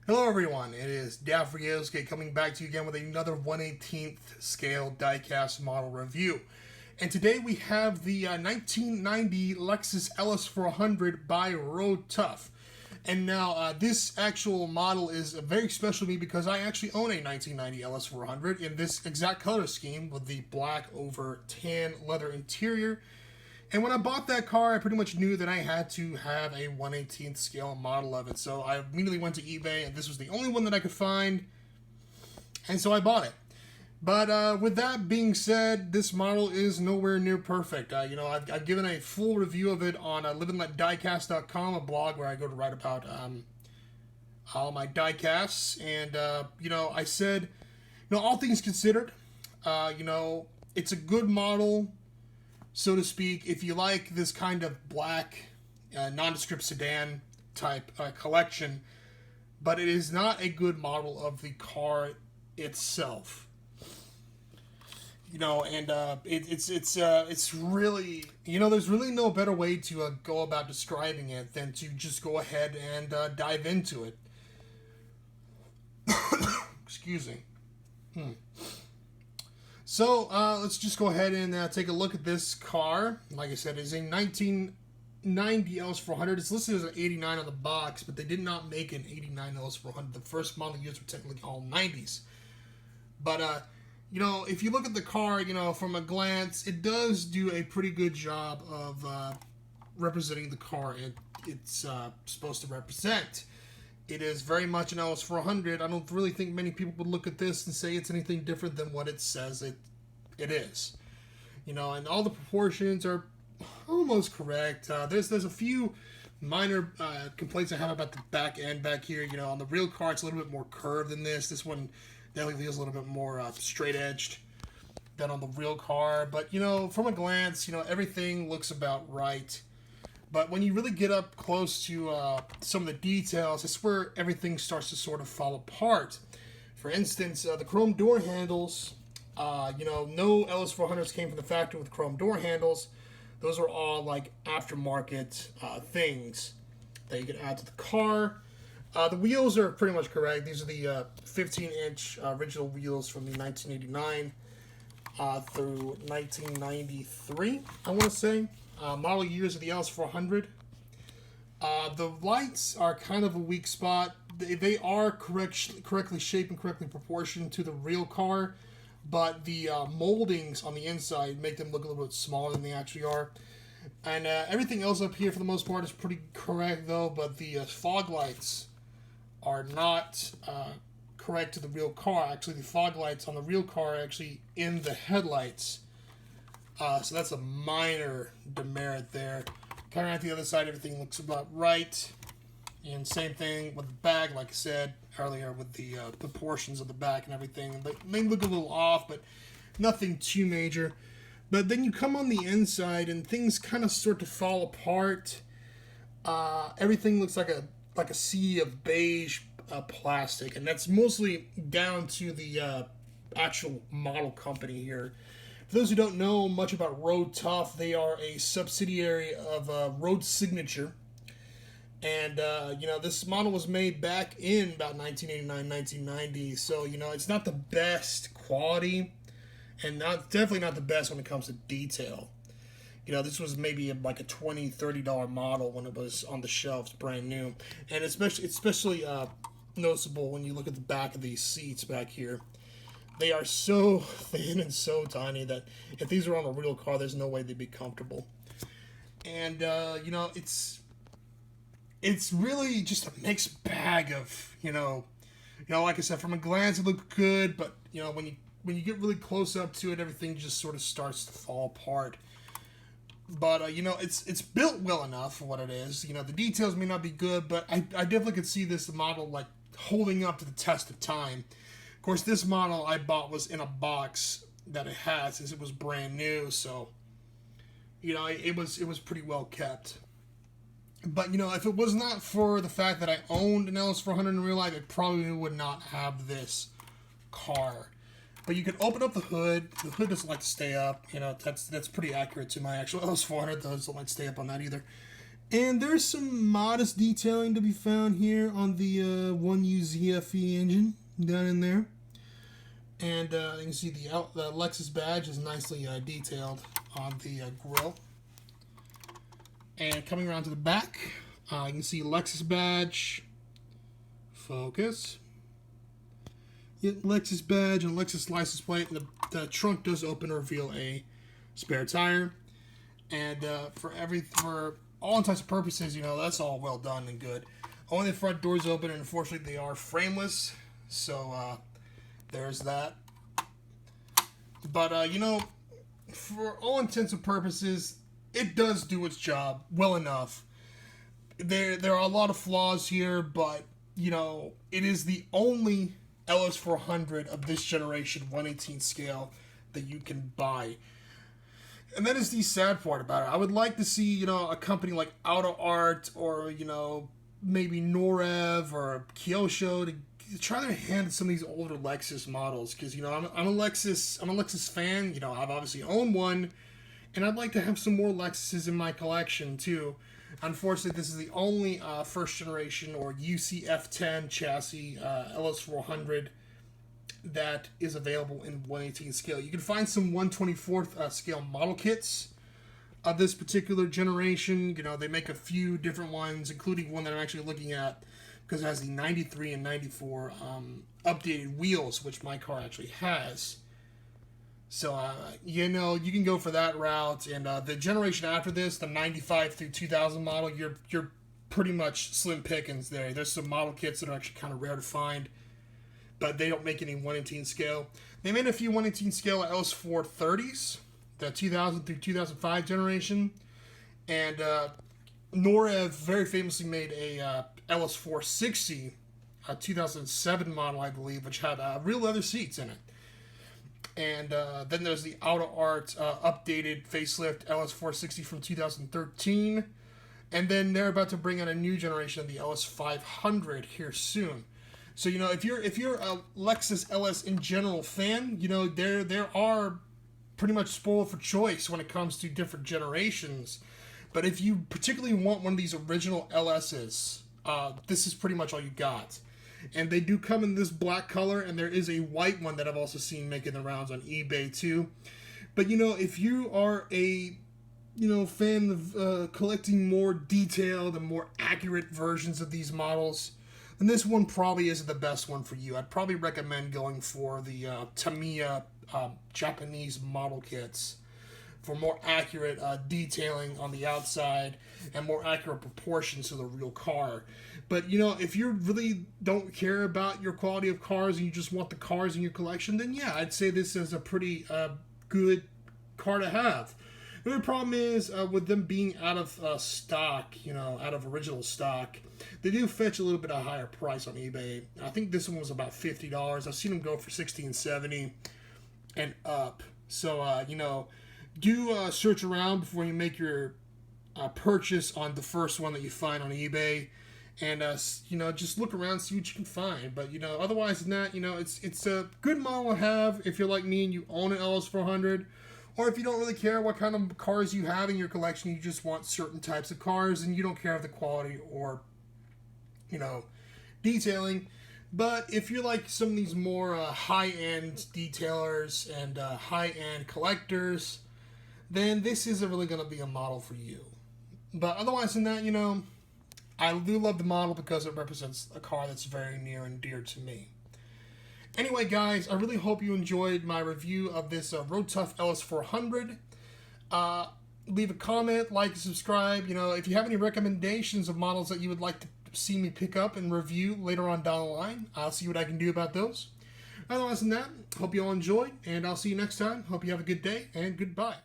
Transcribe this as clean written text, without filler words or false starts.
Hello everyone, it is DaftRyosuke coming back to you again with another 1/18th scale diecast model review. And today we have the 1990 Lexus LS400 by Road Tough. And now this actual model is very special to me because I actually own a 1990 LS400 in this exact color scheme with the black over tan leather interior. And when I bought that car, I pretty much knew that I had to have a 1/18th scale model of it. So I immediately went to eBay, and this was the only one that I could find, and so I bought it. But with that being said, this model is nowhere near perfect. I've given a full review of it on liveandletdiecast.com, a blog where I go to write about all my diecasts. And, I said, all things considered, it's a good model, so to speak, if you like this kind of black, nondescript sedan type collection, but it is not a good model of the car itself. It's really, there's really no better way to go about describing it than to just go ahead and dive into it. Excuse me. So let's just go ahead and take a look at this car. Like I said, it's a 1990 LS400. It's listed as an 89 on the box, but they did not make an 89 LS400. The first model years were technically all 90s. But, if you look at the car, from a glance, it does do a pretty good job of representing the car it's supposed to represent. It is very much an LS400. I don't really think many people would look at this and say it's anything different than what it says it is. And all the proportions are almost correct. There's a few minor complaints I have about the back end back here. On the real car, it's a little bit more curved than this. This one definitely feels a little bit more straight-edged than on the real car. But, from a glance, everything looks about right. But when you really get up close to some of the details, that's where everything starts to sort of fall apart. For instance, the chrome door handles, no LS400s came from the factory with chrome door handles. Those are all like aftermarket things that you can add to the car. The wheels are pretty much correct. These are the 15-inch original wheels from the 1989 through 1993, I want to say. Model years of the LS400. The lights are kind of a weak spot. They are correctly shaped and correctly proportioned to the real car, but the moldings on the inside make them look a little bit smaller than they actually are. And everything else up here, for the most part, is pretty correct, though, but the fog lights are not correct to the real car. Actually, the fog lights on the real car are actually in the headlights. So that's a minor demerit there. Coming around the other side, everything looks about right. And same thing with the back, like I said earlier, with the proportions of the back and everything. They look a little off, but nothing too major. But then you come on the inside, and things kind of start to fall apart. Everything looks like a sea of beige plastic, and that's mostly down to the actual model company here. For those who don't know much about Road Tough, they are a subsidiary of Road Signature. And, this model was made back in about 1989, 1990. So, it's not the best quality, and definitely not the best when it comes to detail. This was maybe like a $20, $30 model when it was on the shelves, brand new. And especially noticeable when you look at the back of these seats back here. They are so thin and so tiny that if these were on a real car, there's no way they'd be comfortable. And, it's really just a mixed bag of, like I said, from a glance it looked good, but, when you get really close up to it, everything just sort of starts to fall apart. But, it's built well enough for what it is. The details may not be good, but I definitely could see this model, like, holding up to the test of time. Of course, this model I bought was in a box that it had since it was brand new, so it was pretty well kept. But if it was not for the fact that I owned an LS400 in real life, I probably would not have this car. But you can open up the hood. The hood doesn't like to stay up. That's pretty accurate to my actual LS400. Those don't like to stay up on that either. And there's some modest detailing to be found here on the 1UZFE engine down in there. And you can see the Lexus badge is nicely detailed on the grille. And coming around to the back, you can see Lexus badge. Focus. Yep, Lexus badge and Lexus license plate. The trunk does open to reveal a spare tire. And for all intents and purposes, you know, that's all well done and good. Only the front doors open, and unfortunately they are frameless. So there's that. But you know, for all intents and purposes, it does do its job well enough. There are a lot of flaws here, but you know, it is the only LS400 of this generation 1/18 scale that you can buy. And that is the sad part about it. I would like to see, you know, a company like Auto Art or, you know, maybe Norev or Kyosho to try their hand at some of these older Lexus models. Because, you know, I'm a Lexus fan. You know, I've obviously owned one. And I'd like to have some more Lexuses in my collection, too. Unfortunately, this is the only first generation or UCF10 chassis LS400 that is available in 1/18 scale. You can find some 1/24th scale model kits of this particular generation. You know, they make a few different ones, including one that I'm actually looking at because it has the 93 and 94 updated wheels, which my car actually has. So, you know, you can go for that route. And the generation after this, the 95 through 2000 model, you're pretty much slim pickings there. There's some model kits that are actually kind of rare to find, but they don't make any 1/18 scale. They made a few 1/18 scale LS430s, the 2000 through 2005 generation. And Norev very famously made a LS460, a 2007 model, I believe, which had real leather seats in it. And then there's the Auto Art updated facelift LS460 from 2013. And then they're about to bring out a new generation of the LS500 here soon. So, you know, if you're a Lexus LS in general fan, you know, there are pretty much spoiled for choice when it comes to different generations. But if you particularly want one of these original LSs, this is pretty much all you got. And they do come in this black color, and there is a white one that I've also seen making the rounds on eBay too. But, you know, if you are a, you know, fan of collecting more detailed and more accurate versions of these models, then this one probably isn't the best one for you. I'd probably recommend going for the Tamiya Japanese model kits for more accurate detailing on the outside and more accurate proportions to the real car. But, you know, if you really don't care about your quality of cars and you just want the cars in your collection, then yeah, I'd say this is a pretty good car to have. The only problem is with them being out of stock, you know, out of original stock, they do fetch a little bit of a higher price on eBay. I think this one was about $50. I've seen them go for $60 and $70 and up. So, you know, do search around before you make your purchase on the first one that you find on eBay. And, you know, just look around, see what you can find. But, you know, otherwise than that, you know, it's a good model to have if you're like me and you own an LS400. Or if you don't really care what kind of cars you have in your collection, you just want certain types of cars and you don't care of the quality or, you know, detailing. But if you're like some of these more high-end detailers and high-end collectors, then this isn't really going to be a model for you. But otherwise than that, you know, I do love the model because it represents a car that's very near and dear to me. Anyway, guys, I really hope you enjoyed my review of this Road Tough LS400. Leave a comment, like, and subscribe. You know, if you have any recommendations of models that you would like to see me pick up and review later on down the line, I'll see what I can do about those. Otherwise than that, hope you all enjoyed, and I'll see you next time. Hope you have a good day, and goodbye.